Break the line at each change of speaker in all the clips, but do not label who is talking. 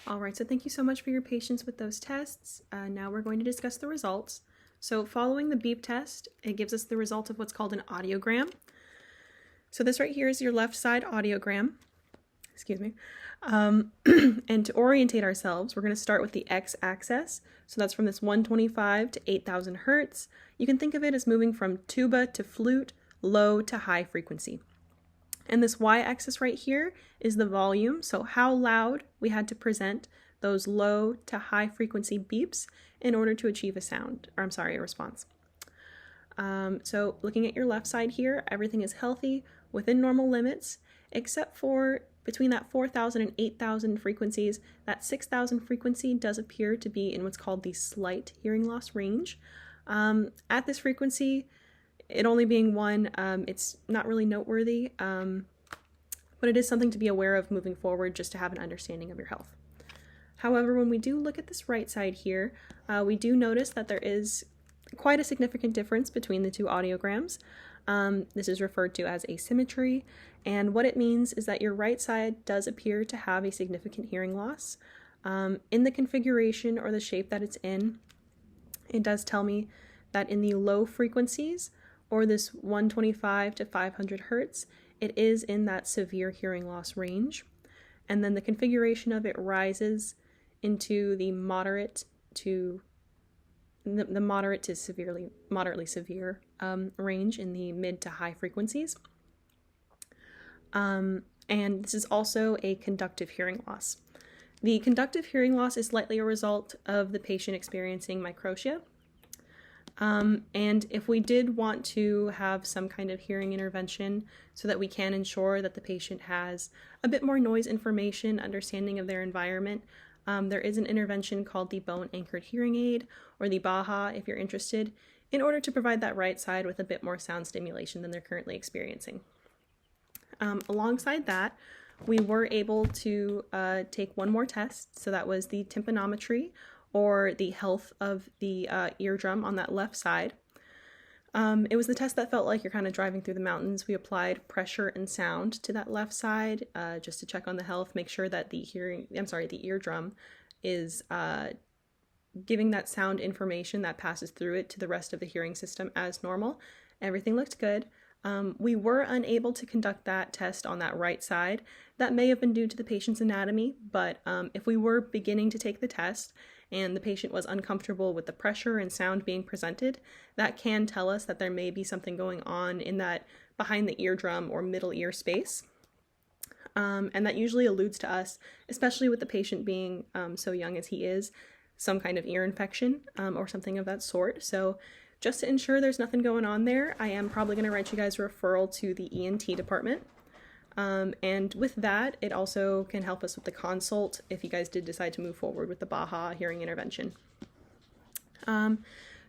All right, so thank you so much for your patience with those tests. Now we're going to discuss the results. So following the beep test, it gives us the result of what's called an audiogram. So this right here is your left side audiogram. Excuse me. And to orientate ourselves, we're going to start with the x-axis. So that's from this 125 to 8,000 hertz. You can think of it as moving from tuba to flute, low to high frequency. And this y-axis right here is the volume, so how loud we had to present those low to high frequency beeps in order to achieve a response. So looking at your left side here, everything is healthy within normal limits, except for between that 4,000 and 8,000 frequencies. That 6,000 frequency does appear to be in what's called the slight hearing loss range. At this frequency, it only being one, it's not really noteworthy, but it is something to be aware of moving forward just to have an understanding of your health. However, when we do look at this right side here, we do notice that there is quite a significant difference between the two audiograms. This is referred to as asymmetry, and what it means is that your right side does appear to have a significant hearing loss. In the configuration or the shape that it's in, it does tell me that in the low frequencies, or this 125 to 500 hertz, it is in that severe hearing loss range. And then the configuration of it rises into the moderate to moderately severe range in the mid to high frequencies. And this is also a conductive hearing loss. The conductive hearing loss is likely a result of the patient experiencing microtia. And if we did want to have some kind of hearing intervention so that we can ensure that the patient has a bit more noise information, understanding of their environment, there is an intervention called the bone-anchored hearing aid, or the BAHA if you're interested, in order to provide that right side with a bit more sound stimulation than they're currently experiencing. Alongside that, we were able to take one more test, so that was the tympanometry, or the health of the eardrum on that left side. It was the test that felt like you're kind of driving through the mountains. We applied pressure and sound to that left side just to check on the health, make sure that the eardrum is giving that sound information that passes through it to the rest of the hearing system as normal. Everything looked good. We were unable to conduct that test on that right side. That may have been due to the patient's anatomy, but if we were beginning to take the test and the patient was uncomfortable with the pressure and sound being presented, that can tell us that there may be something going on in that behind the eardrum or middle ear space. And that usually alludes to us, especially with the patient being so young as he is, some kind of ear infection or something of that sort. So just to ensure there's nothing going on there, I am probably going to write you guys a referral to the ENT department. And with that, it also can help us with the consult if you guys did decide to move forward with the BAHA hearing intervention.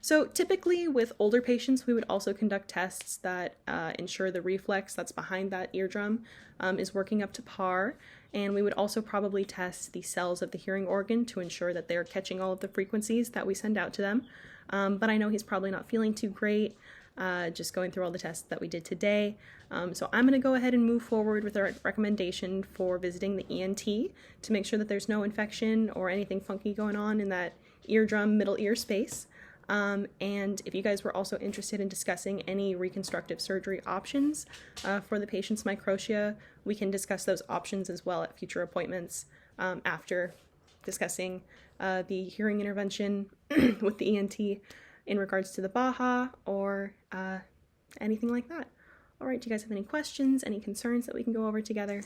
So typically with older patients, we would also conduct tests that ensure the reflex that's behind that eardrum is working up to par. And we would also probably test the cells of the hearing organ to ensure that they're catching all of the frequencies that we send out to them. But I know he's probably not feeling too great, just going through all the tests that we did today. So I'm going to go ahead and move forward with our recommendation for visiting the ENT to make sure that there's no infection or anything funky going on in that eardrum, middle ear space. And if you guys were also interested in discussing any reconstructive surgery options for the patient's microtia, we can discuss those options as well at future appointments after discussing the hearing intervention with the ENT in regards to the BAHA or anything like that. All right, do you guys have any questions, any concerns that we can go over together?